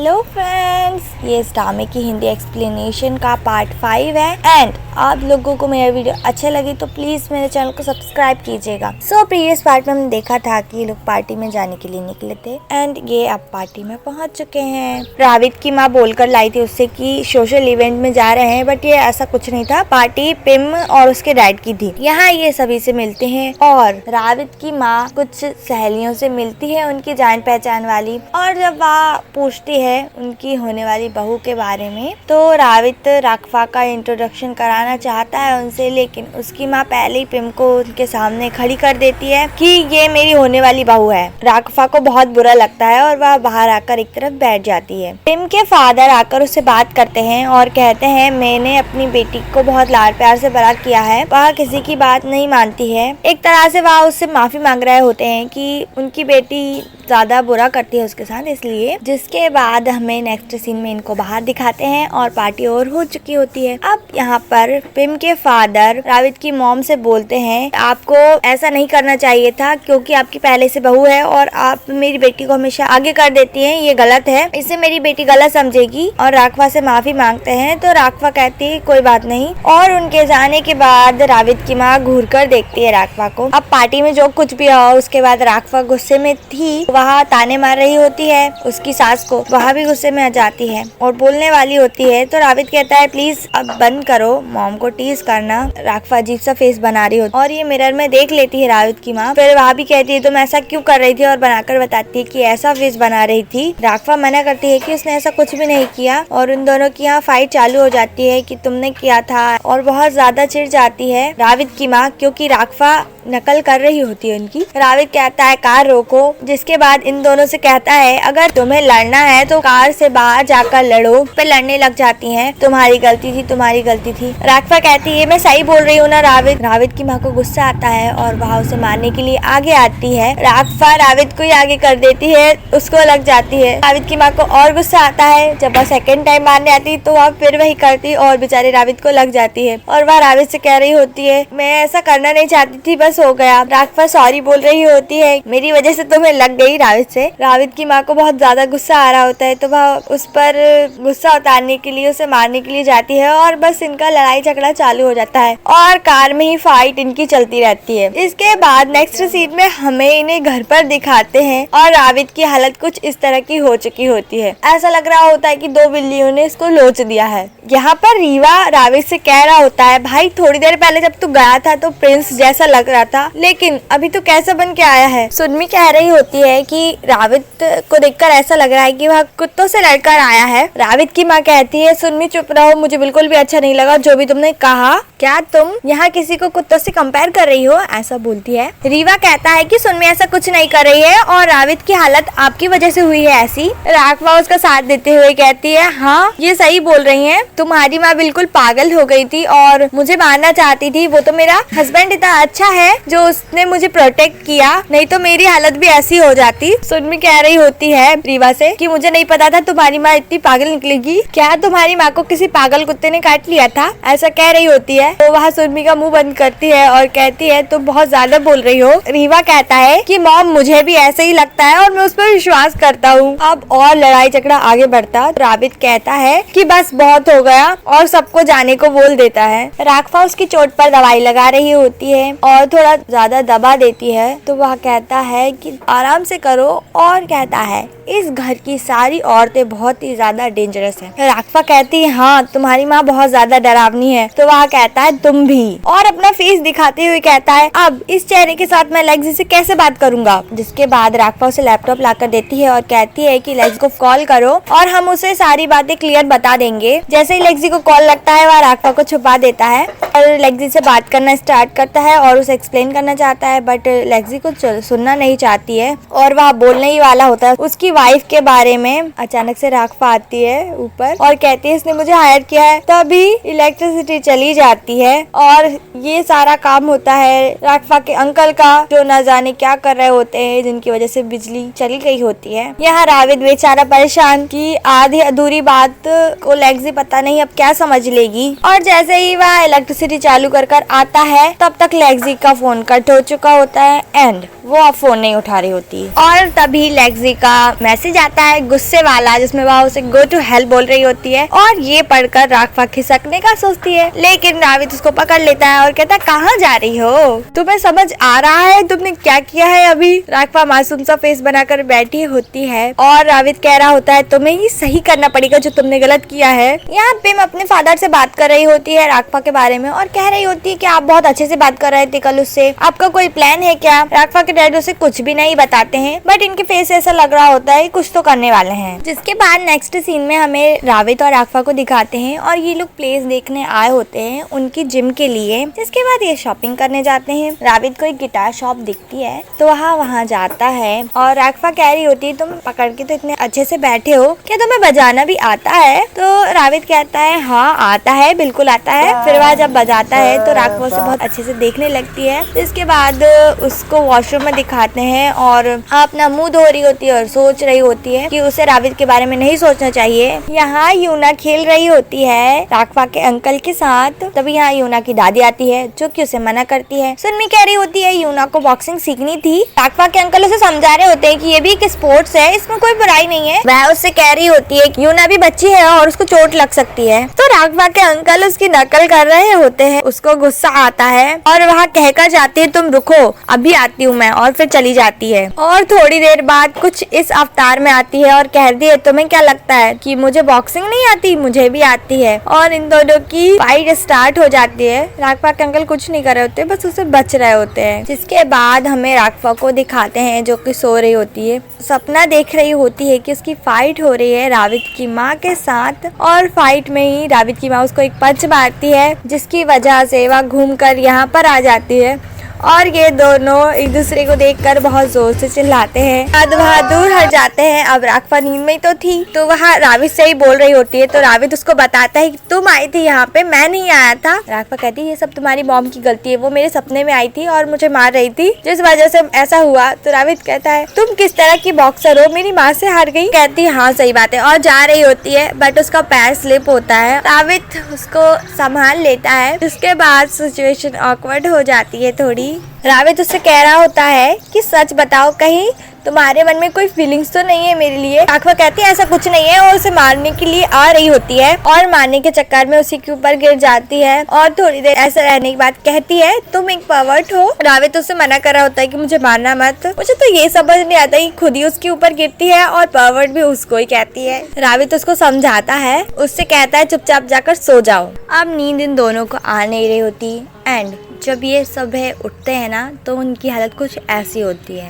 Hello friends, ये स्टामे की Hindi explanation का पार्ट 5 है। एंड आप लोगों को मेरा वीडियो अच्छा लगे तो प्लीज मेरे चैनल को सब्सक्राइब कीजिएगा। प्रीवियस पार्ट में हमने देखा था कि ये लोग पार्टी में जाने के लिए निकले थे एंड ये अब पार्टी में पहुंच चुके हैं। राविद की माँ बोलकर लाई थी उससे कि सोशल इवेंट में जा रहे हैं, बट ये ऐसा कुछ नहीं था। पार्टी पिम और उसके डैड की थी। यहाँ ये सभी से मिलते हैं और राविद की माँ कुछ सहेलियों से मिलती है, उनकी जान पहचान वाली। और जब वह पूछती है उनकी होने वाली बहू के बारे में तो राविद राकफा का इंट्रोडक्शन कराना चाहता है उनसे, लेकिन उसकी माँ पहले ही पिम को उनके सामने खड़ी कर देती है कि ये मेरी होने वाली बहू है। राकफा को बहुत बुरा लगता है और वह बाहर आकर एक तरफ बैठ जाती है। पिम के फादर आकर उससे बात करते हैं और कहते हैं मैंने अपनी बेटी को बहुत लाड प्यार से बड़ा किया है, वह किसी की बात नहीं मानती है। एक तरह से वह उससे माफी मांग रहे होते हैं कि उनकी बेटी ज्यादा बुरा करती है उसके साथ, इसलिए। जिसके बाद हमें नेक्स्ट सीन में इनको बाहर दिखाते हैं और पार्टी और हो चुकी होती है। अब यहाँ पर पिम के फादर राविद की मॉम से बोलते हैं आपको ऐसा नहीं करना चाहिए था क्योंकि आपकी पहले से बहू है और आप मेरी बेटी को हमेशा आगे कर देती हैं, ये गलत है, इससे मेरी बेटी गलत समझेगी। और राकफा से माफी मांगते हैं तो राकफा कहती है कोई बात नहीं। और उनके जाने के बाद राविद की माँ घूर कर देखती है राकफा को। अब पार्टी में जो कुछ भी हुआ उसके बाद राकफा गुस्से में थी, वह ताने मार रही होती है उसकी सास को, वह भी गुस्से में आ जाती है और बोलने वाली होती है। तो राविद कहता है प्लीज अब बंद करो मॉम को टीज करना। राकफा अजीब सा फेस बना रही होती और ये मिरर में देख लेती है राविद की माँ। फिर वह भी कहती है तुम ऐसा क्यों कर रही थी और बनाकर बताती है कि ऐसा फेस बना रही थी। राकफा मना करती है कि उसने ऐसा कुछ भी नहीं किया और उन दोनों की यहाँ फाइट चालू हो जाती है कि तुमने किया था और बहुत ज्यादा चिढ़ जाती है राविद की माँ क्योंकि राकफा नकल कर रही होती है उनकी। राविद कहता है कार रोको, जिसके बाद इन दोनों से कहता है अगर तुम्हें लड़ना है तो कार से बाहर जाकर लड़ो। पे लड़ने लग जाती हैं, तुम्हारी गलती थी, तुम्हारी गलती थी। राकफा कहती है मैं सही बोल रही हूँ ना राविद। राविद की माँ को गुस्सा आता है और वह उसे मारने के लिए आगे आती है। राकफा राविद को ही आगे कर देती है, उसको लग जाती है। राविद की माँ को और गुस्सा आता है, जब वह सेकंड टाइम मारने आती तो वह फिर वही करती और बेचारे राविद को लग जाती है। और वह राविद से कह रही होती है मैं ऐसा करना नहीं चाहती थी, बस हो गया। राकफा सॉरी बोल रही होती है मेरी वजह से तुम्हें लग गई राविद से। राविद की माँ को बहुत ज्यादा गुस्सा आ रहा होता है तो वह उस पर गुस्सा उतारने के लिए उसे मारने के लिए जाती है और बस इनका लड़ाई झगड़ा चालू हो जाता है और कार में ही फाइट इनकी चलती रहती है। इसके बाद नेक्स्ट सीन में हमें इन्हें घर पर दिखाते हैं और राविद की हालत कुछ इस तरह की हो चुकी होती है। ऐसा लग रहा होता है कि दो बिल्लियों ने इसको लोच दिया है। यहाँ पर रीवा राविद से कह रहा होता है भाई थोड़ी देर पहले जब तू गया था तो प्रिंस जैसा लग रहा था, लेकिन अभी तो कैसा बन के आया है। सुनमी कह रही होती है कि राविद को देखकर ऐसा लग रहा है कि वह कुत्तों से लड़कर आया है। राविद की माँ कहती है सुनमी चुप रहो, मुझे बिल्कुल भी अच्छा नहीं लगा जो भी तुमने कहा। क्या तुम यहाँ किसी को कुत्तों से कंपेयर कर रही हो, ऐसा बोलती है। रीवा कहता है कि सुनमी ऐसा कुछ नहीं कर रही है और राविद की हालत आपकी वजह से हुई है ऐसी। राकफा उसका साथ देते हुए कहती है हाँ ये सही बोल रही है, तुम्हारी माँ बिल्कुल पागल हो गई थी और मुझे मारना चाहती थी। वो तो मेरा हस्बैंड इतना अच्छा है जो उसने मुझे प्रोटेक्ट किया, नहीं तो मेरी हालत भी ऐसी हो जाती। सुनमी कह रही होती है रीवा से कि मुझे नहीं पता था तुम्हारी माँ इतनी पागल निकलेगी, क्या तुम्हारी माँ को किसी पागल कुत्ते ने काट लिया था, ऐसा कह रही होती है। तो वह सुनमी का मुंह बंद करती है और कहती है तुम बहुत ज्यादा बोल रही हो। रीवा कहता है कि मॉम मुझे भी ऐसे ही लगता है और मैं उस पर विश्वास करता हूँ। अब और लड़ाई झगड़ा आगे बढ़ता। राविद कहता है कि बस बहुत हो गया और सबको जाने को बोल देता है। राकफा उसकी चोट पर दवाई लगा रही होती है और थोड़ा ज्यादा दबा देती है तो वह कहता है कि आराम से करो और कहता है इस घर की सारी औरतें बहुत ही ज्यादा डेंजरस हैं। राकफा कहती है हाँ तुम्हारी माँ बहुत ज्यादा डरावनी है। तो वह कहता है तुम भी, और अपना फेस दिखाते हुए कहता है अब इस चेहरे के साथ मैं लेग्जी से कैसे बात करूंगा। जिसके बाद राकफा उसे लैपटॉप लाकर देती है और कहती है कि लेग्जी को कॉल करो और हम उसे सारी बातें क्लियर बता देंगे। जैसे ही लेग्जी को कॉल लगता है वह राकफा को छुपा देता है और लेग्जी से बात करना स्टार्ट करता है और उसे एक्सप्लेन करना चाहता है, बट लेग्जी को सुनना नहीं चाहती है और वह बोलने ही वाला होता है उसकी वाइफ के बारे में। अचानक से राकफा आती है ऊपर और कहती है इसने मुझे हायर किया है। तभी इलेक्ट्रिसिटी चली जाती जाती है और ये सारा काम होता है राघवा के अंकल का, जो न जाने क्या कर रहे होते हैं, जिनकी वजह से बिजली चली गई होती है। यहाँ राविद बेचारा परेशान कि आधी अधूरी बात को लेग्जी पता नहीं अब क्या समझ लेगी। और जैसे ही वह इलेक्ट्रिसिटी चालू कर आता है तब तक लेग्जी का फोन कट हो चुका होता है एंड वो अब फोन नहीं उठा रही होती। और तभी लेग्जी का मैसेज आता है गुस्से वाला, जिसमें वह उसे गो टू हेल बोल रही होती है और ये पढ़कर राघवा खिसकने का सोचती है, लेकिन राविद उसको पकड़ लेता है और कहता है कहाँ जा रही हो, तुम्हें समझ आ रहा है तुमने क्या किया है अभी। राघवा मासूम सा फेस बनाकर बैठी होती है और राविद कह रहा होता है तुम्हें ही सही करना पड़ेगा जो तुमने गलत किया है। यहाँ पे मैं अपने फादर से बात कर रही होती है राघवा के बारे में और कह रही होती है कि आप बहुत अच्छे से बात कर रहे थे कल उससे, आपका कोई प्लान है क्या। राघवा के डैड उसे कुछ भी नहीं बताते हैं बट इनके फेस ऐसा लग रहा होता है कुछ तो करने वाले हैं। जिसके बाद नेक्स्ट सीन में हमें राविद और राघवा को दिखाते हैं और ये लोग प्लेस देखने आए होते हैं उनकी जिम के लिए। जिसके बाद ये शॉपिंग करने जाते हैं। राविद को एक गिटार शॉप दिखती है तो वहाँ जाता है और राघवा कह रही होती है तुम पकड़ के तो इतने अच्छे से बैठे हो, क्या तुम्हें बजाना भी आता है। तो राविद कहता है हाँ आता है, बिल्कुल आता है। फिर वह जब बजाता है तो राघवा उसे बहुत अच्छे से देखने लगती है। इसके बाद उसको वॉशरूम में दिखाते हैं और अपना मुंह धो रही होती है और सोच रही होती है कि उसे राविद के बारे में नहीं सोचना चाहिए। यहाँ यूना खेल रही होती है राघवा के अंकल के साथ। तभी यहाँ यूना की दादी आती है जो कि उसे मना करती है। सुनमी कह रही होती है यूना को बॉक्सिंग सीखनी थी। राघवा के अंकल उसे समझा रहे होते हैं कि ये भी एक स्पोर्ट्स है, इसमें कोई बुराई नहीं है। वह उससे कह रही होती है कि यूना भी बच्ची है और उसको चोट लग सकती है। तो राघवा के अंकल उसकी नकल कर रहे होते हैं। उसको गुस्सा आता है और वहाँ कहकर जाती है तुम रुको अभी आती हूँ मैं, और फिर चली जाती है। और थोड़ी देर बाद कुछ इस अवतार में आती है और कहती है तुम्हें क्या लगता है कि मुझे बॉक्सिंग नहीं आती, मुझे भी आती है। और इन दोनों की फाइट स्टार्ट हो जाती है। राघवा के अंकल कुछ नहीं कर रहे होते, बस उसे बच रहे होते हैं। जिसके बाद हमें राघवा को दिखाते हैं जो कि सो रही होती है, सपना देख रही होती है कि उसकी फाइट हो रही है राविद की माँ के साथ। और फाइट में ही राविद की माँ उसको एक पंच मारती है जिसकी वजह से वह घूमकर यहाँ पर आ जाती है और ये दोनों एक दूसरे को देखकर बहुत जोर से चिल्लाते हैं। बाद वहाँ दूर हट जाते हैं। अब राघवा नींद में तो थी तो वहाँ राविद से ही बोल रही होती है। तो राविद उसको बताता है कि तुम आई थी यहाँ पे, मैं नहीं आया था। राघवा कहती है ये सब तुम्हारी मॉम की गलती है, वो मेरे सपने में आई थी और मुझे मार रही थी जिस वजह से ऐसा हुआ। तो राविद कहता है तुम किस तरह की बॉक्सर हो, मेरी माँ से हार गई। कहती है हाँ सही बात है और जा रही होती है बट उसका पैर स्लिप होता है। राविद उसको संभाल लेता है। उसके बाद सिचुएशन ऑकवर्ड हो जाती है थोड़ी। राविद उससे कह रहा होता है कि सच बताओ कहीं तुम्हारे मन में कोई फीलिंग्स तो नहीं है मेरे लिए। राघवा कहती है ऐसा कुछ नहीं है और उसे मारने के लिए आ रही होती है और मारने के चक्कर में उसी के ऊपर गिर जाती है। और थोड़ी देर ऐसा रहने के बाद कहती है तुम एक पर्वर्ट हो। राविद उससे मना कर रहा होता है कि मुझे मारना मत। मुझे तो ये समझ नहीं आता कि खुद ही उसके ऊपर गिरती है और पर्वर्ट भी उसको ही कहती है। राविद उसको समझाता है, उससे कहता है चुपचाप जाकर सो जाओ। अब नींद इन दोनों को आ नहीं रही होती एंड जब ये सुबह उठते हैं ना तो उनकी हालत कुछ ऐसी होती है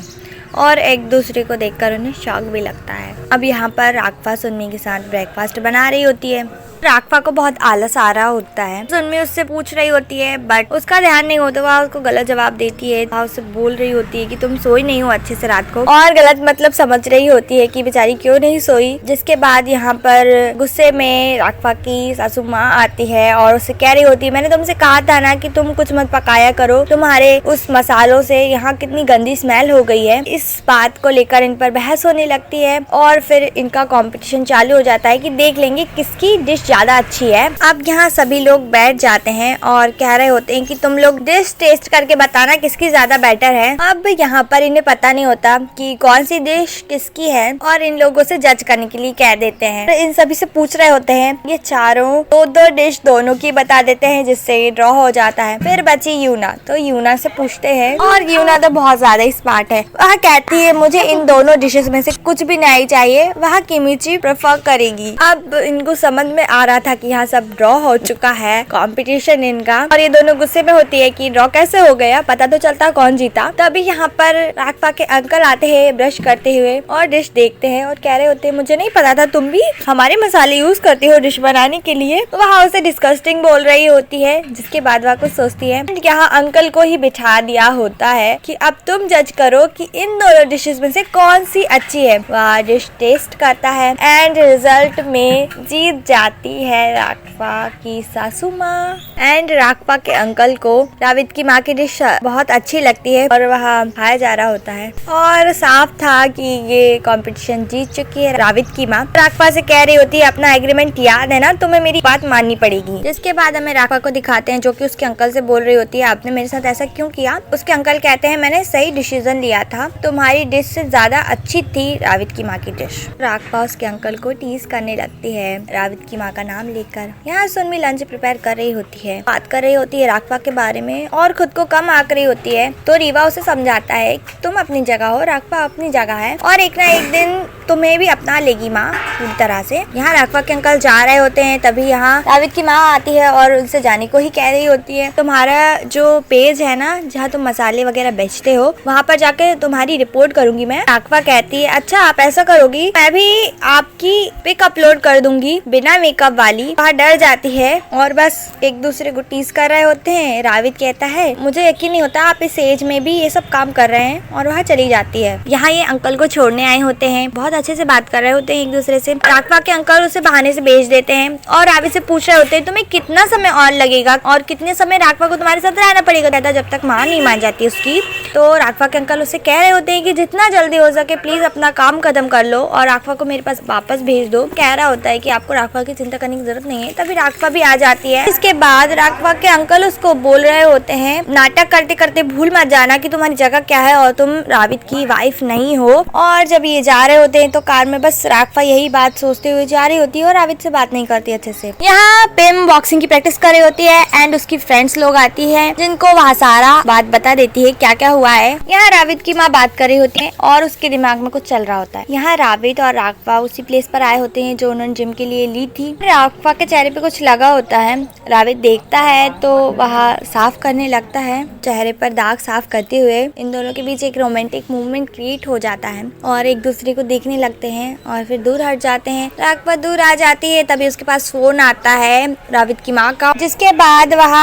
और एक दूसरे को देखकर उन्हें शॉक भी लगता है। अब यहाँ पर राघवा सुन्नी के साथ ब्रेकफास्ट बना रही होती है। राघवा को बहुत आलस आ रहा होता है। सुन्नी उससे पूछ रही होती है बट उसका ध्यान नहीं होता, वह उसको गलत जवाब देती है। वह उससे बोल रही होती है कि तुम सोई नहीं हो अच्छे से रात को और गलत मतलब समझ रही होती है कि बेचारी क्यों नहीं सोई। जिसके बाद यहाँ पर गुस्से में राघवा की सासू माँ आती है और उससे कह रही होती है मैंने तुमसे कहा था ना कि तुम कुछ मत पकाया करो, तुम्हारे उस मसालों से यहाँ कितनी गंदी स्मेल हो गई है। इस बात को लेकर इन पर बहस होने लगती है और फिर इनका कंपटीशन चालू हो जाता है कि देख लेंगे किसकी डिश ज्यादा अच्छी है। अब यहाँ सभी लोग बैठ जाते हैं और कह रहे होते हैं कि तुम लोग डिश टेस्ट करके बताना किसकी ज्यादा बेटर है। अब यहाँ पर इन्हें पता नहीं होता कि कौन सी डिश किसकी है और इन लोगों से जज करने के लिए कह देते हैं। इन सभी से पूछ रहे होते हैं, ये चारों दो डिश दोनों की बता देते हैं जिससे ये ड्रॉ हो जाता है। फिर बची यूना, तो यूना से पूछते हैं और यूना तो बहुत ज्यादा स्मार्ट है। वह कहती है मुझे इन दोनों डिशेस में से कुछ भी नहीं चाहिए, वह किमिची प्रेफर करेगी। अब इनको समझ में आ रहा था कि यहाँ सब ड्रॉ हो चुका है कंपटीशन इनका और ये दोनों गुस्से में होती है कि ड्रॉ कैसे हो गया, पता तो चलता कौन जीता। तभी यहाँ पर राघवा के अंकल आते हैं ब्रश करते हुए और डिश देखते हैं और कह रहे होते हैं मुझे नहीं पता था तुम भी हमारे मसाले यूज करती हो डिश बनाने के लिए। वहाँ उसे डिस्कस्टिंग बोल रही होती है। जिसके बाद वह कुछ सोचती है। यहाँ अंकल को ही बिठा दिया होता है कि अब तुम जज करो कि इन दोनों डिशेस में से कौन सी अच्छी है। वह डिश टेस्ट करता है एंड रिजल्ट में जीत जाती होती है राघवा की सासू माँ। एंड राघवा के अंकल को राविद की माँ की डिश बहुत अच्छी लगती है और वह खाया जा रहा होता है। और साफ था कि ये कंपटीशन जीत चुकी है राविद की माँ। राघवा से कह रही होती है अपना एग्रीमेंट याद है ना, तुम्हें मेरी बात माननी पड़ेगी। जिसके बाद हमें राघवा को दिखाते हैं जो कि उसके अंकल से बोल रही होती है आपने मेरे साथ ऐसा क्यों किया। उसके अंकल कहते हैं मैंने सही डिसीजन लिया था, तुम्हारी डिश से ज्यादा अच्छी थी राविद की माँ की डिश। राघवा उसके अंकल को टीज करने लगती है राविद की माँ का नाम लेकर। यहाँ सुनमी लंच प्रिपेयर कर रही होती है, बात कर रही होती है राघवा के बारे में और खुद को कम आंक रही होती है। तो रीवा उसे समझाता है तुम अपनी जगह हो, राघवा अपनी जगह है और एक ना एक दिन तुम्हें भी अपना लेगी माँ पूरी तरह से। यहाँ राघवा के अंकल जा रहे होते हैं, तभी यहाँ राविद की माँ आती है और उनसे जाने को ही कह रही होती है तुम्हारा जो पेज है ना जहाँ तुम मसाले वगैरह बेचते हो वहाँ पर जाके तुम्हारी रिपोर्ट करूंगी मैं। राघवा कहती है अच्छा आप ऐसा करोगी, मैं भी आपकी पिक अपलोड कर दूंगी बिना मेकअप वाली। वहाँ डर जाती है और बस एक दूसरे को टीज कर रहे होते हैं। राविद कहता है मुझे यकीन नहीं होता आप इस एज में भी ये सब काम कर रहे हैं और वहाँ चली जाती है। यहाँ ये अंकल को छोड़ने आए होते हैं, बहुत अच्छे से बात कर रहे होते हैं एक दूसरे से। राघवा के अंकल उसे बहाने से भेज देते हैं और राविद से पूछ रहे होते हैं तुम्हें कितना समय और लगेगा और कितने समय राघवा को तुम्हारे साथ रहना पड़ेगा कहता जब तक माँ नहीं मान जाती उसकी। तो राघवा के अंकल उसे कह रहे होते हैं कि जितना जल्दी हो सके प्लीज अपना काम खत्म कर लो और राघवा को मेरे पास वापस भेज दो। कह रहा होता है कि आपको राघवा की चिंता करने की जरूरत नहीं है। तभी राघवा भी आ जाती है। इसके बाद राघवा के अंकल उसको बोल रहे होते हैं नाटक करते करते भूल मत जाना कि तुम्हारी जगह क्या है और तुम राविद की वाइफ नहीं हो। और जब ये जा रहे होते हैं तो कार में बस राघवा यही बात सोचते हुए जा रही होती है और राविद से बात नहीं करती अच्छे से। यहाँ पिम बॉक्सिंग की प्रैक्टिस कर रही होती है एंड उसकी फ्रेंड्स लोग आती है जिनको वहाँ सारा बात बता देती है क्या क्या हुआ है। यहाँ राविद की माँ बात कर रही होती है और उसके दिमाग में कुछ चल रहा होता है। यहाँ राविद और राघवा उसी प्लेस पर आए होते हैं जो उन्होंने जिम के लिए ली थी। राघवा के चेहरे पे कुछ लगा होता है, राविद देखता है तो वह साफ करने लगता है चेहरे पर दाग साफ करते हुए। इन दोनों के बीच एक रोमांटिक मूवमेंट क्रिएट हो जाता है और एक दूसरे को देखने लगते हैं और फिर दूर हट जाते हैं। राघवा दूर आ जाती है तभी उसके पास फोन आता है राविद की माँ का, जिसके बाद वह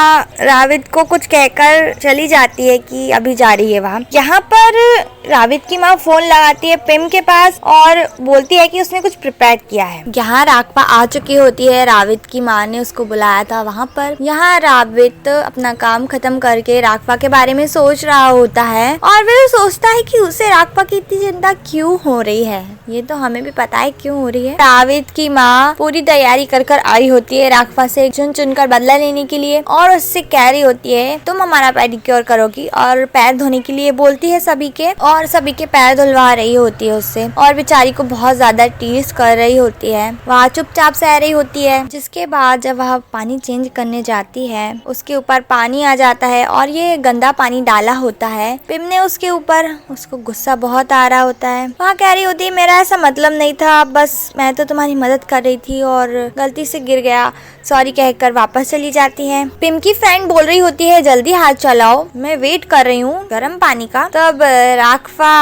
राविद को कुछ कहकर चली जाती है कि अभी जा रही है वहाँ। यहाँ पर राविद की माँ फोन लगाती है पिम के पास और बोलती है कि उसने कुछ प्रिपेयर किया है। यहाँ राघवा आ चुकी होती है, राविद की माँ ने उसको बुलाया था वहाँ पर। यहाँ राविद अपना काम खत्म करके राघवा के बारे में सोच रहा होता है और फिर सोचता है कि उसे राघवा की इतनी चिंता क्यों हो रही है। ये तो हमें भी पता है क्यों हो रही है। राविद की माँ पूरी तैयारी कर आई होती है राघवा से चुन चुन कर बदला लेने के लिए और उससे कह रही होती है तुम हमारा पेडिक्योर करोगी और पैर धोने के लिए बोलती है सभी के और सभी के पैर धुलवा रही होती है उससे और बेचारी को बहुत ज्यादा टीज कर रही होती है। वह चुपचाप सह रही होती है। जिसके बाद जब वह पानी चेंज करने जाती है उसके ऊपर पानी आ जाता है और ये गंदा पानी डाला होता है पिम ने उसके ऊपर। उसको गुस्सा बहुत आ रहा होता है। वहाँ कह रही होती है मेरा ऐसा मतलब नहीं था, बस मैं तो तुम्हारी मदद कर रही थी और गलती से गिर गया, सॉरी कहकर वापस चली जाती है। पिम की फ्रेंड बोल रही होती है जल्दी हाथ चलाओ, मैं वेट कर रही हूँ गर्म पानी का। तब राघवा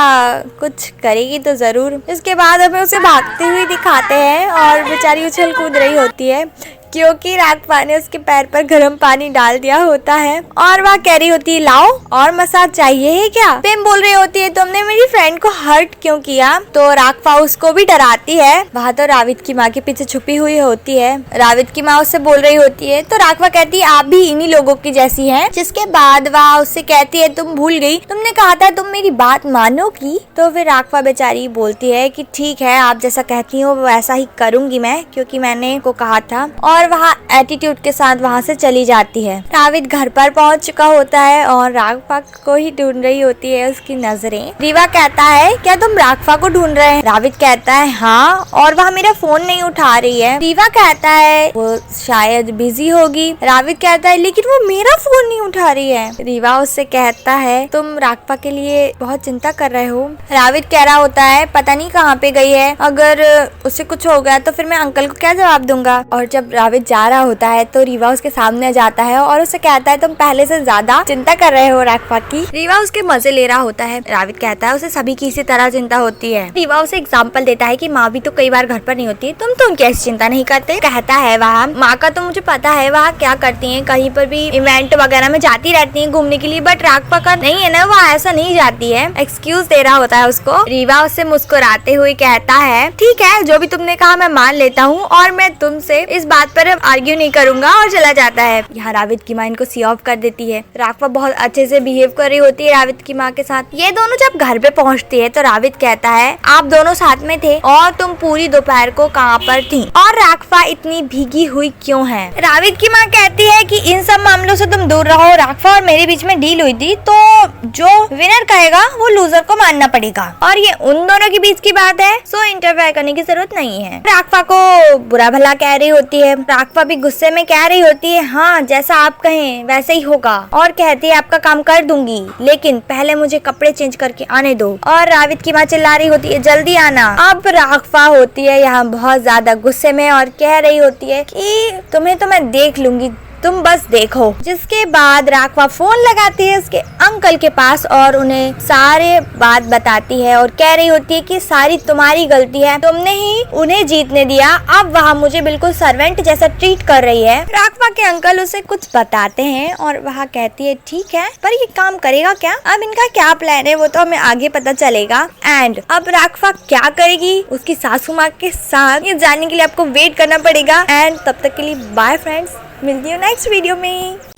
कुछ करेगी तो जरूर। इसके बाद हमें उसे भागते हुए दिखाते हैं और बेचारी उछल कूद रही होती है क्योंकि राघवा ने उसके पैर पर गर्म पानी डाल दिया होता है और वह कह रही होती है लाओ और मसाज चाहिए है क्या। पिम बोल रही होती है तुमने मेरी फ्रेंड को हर्ट क्यों किया। तो राघवा उसको भी डराती है। वह तो राविद की माँ के पीछे छुपी हुई होती है। राविद की माँ उससे बोल रही होती है तो राघवा कहती है आप भी इन्हीं लोगों की जैसी हैं। जिसके बाद वह उससे कहती है तुम भूल गई, तुमने कहा था तुम मेरी बात मानोगी। तो फिर राघवा बेचारी बोलती है कि ठीक है आप जैसा कहती हो वैसा ही करूंगी मैं, क्योंकि मैंने को कहा था। और वहाँ एटीट्यूड के साथ वहाँ से चली जाती है। राविद घर पर पहुँच चुका होता है और राघवा को ही ढूंढ रही होती है उसकी नजरें। रीवा कहता है क्या तुम राघवा को ढूंढ रहे हैं। राविद कहता है हाँ, और वह मेरा फोन नहीं उठा रही है। रीवा कहता है वो शायद बिजी होगी। राविद कहता है लेकिन वो मेरा फोन नहीं उठा रही है। रीवा उससे कहता है तुम राघवा के लिए बहुत चिंता कर रहे हो। राविद कह रहा होता है पता नहीं कहाँ पे गई है, अगर उसे कुछ हो गया तो फिर मैं अंकल को क्या जवाब दूंगा। और जब राविद जा रहा होता है तो रीवा उसके सामने जाता है और उसे कहता है तुम पहले से ज्यादा चिंता कर रहे हो राघवा की। रीवा उसके मजे ले रहा होता है। राविद कहता है उसे सभी की इसी तरह चिंता होती है। रीवा उसे एग्जाम्पल देता है कि माँ भी तो कई बार घर पर नहीं होती, तुम तो उनकी ऐसी चिंता नहीं करते। कहता है वहाँ माँ का तो मुझे पता है वहाँ क्या करती है, कहीं पर भी इवेंट वगैरह में जाती रहती है घूमने के लिए, बट राघवा का नहीं है ना, वो ऐसा नहीं जाती है। एक्सक्यूज दे रहा होता है उसको। रीवा उससे मुस्कुराते हुए कहता है ठीक है, जो भी तुमने कहा मैं मान लेता हूँ और मैं तुमसे इस बात पर आर्ग्यू नहीं करूंगा, और चला जाता है। यहाँ राविद की माँ इनको सी ऑफ कर देती है। राघवा बहुत अच्छे से बिहेव कर रही होती है राविद की माँ के साथ। ये दोनों जब घर पे पहुँचती है तो राविद कहता है आप दोनों साथ में थे और तुम पूरी दोपहर को कहाँ पर थी, और राघवा इतनी भीगी हुई क्यों है। राविद की माँ कहती है कि इन सब मामलों से तुम दूर रहो, राघवा और मेरे बीच में डील हुई थी तो जो विनर कहेगा वो लूजर को मानना पड़ेगा, और ये उन दोनों के बीच की बात है, सो इंटरफेयर करने की जरूरत नहीं है। राघवा को बुरा भला कह रही होती है। राघवा भी गुस्से में कह रही होती है हाँ जैसा आप कहें वैसे ही होगा, और कहती है आपका काम कर दूंगी लेकिन पहले मुझे कपड़े चेंज करके आने दो। और राविद की माँ चिल्ला रही होती है जल्दी आना। अब राघवा होती है यहाँ बहुत ज्यादा गुस्से में और कह रही होती है कि तुम्हें तो मैं देख लूंगी, तुम बस देखो। जिसके बाद राघवा फोन लगाती है उसके अंकल के पास और उन्हें सारे बात बताती है और कह रही होती है कि सारी तुम्हारी गलती है, तुमने ही उन्हें जीतने दिया, अब वह मुझे बिल्कुल सर्वेंट जैसा ट्रीट कर रही है। राघवा के अंकल उसे कुछ बताते हैं और वह कहती है ठीक है, पर ये काम करेगा क्या, अब इनका क्या प्लान है वो तो हमें आगे पता चलेगा। एंड अब राघवा क्या करेगी उसकी सासू माँ के साथ, ये जानने के लिए आपको वेट करना पड़ेगा। एंड तब तक के लिए बाय फ्रेंड्स, मिलती हूँ नेक्स्ट वीडियो में।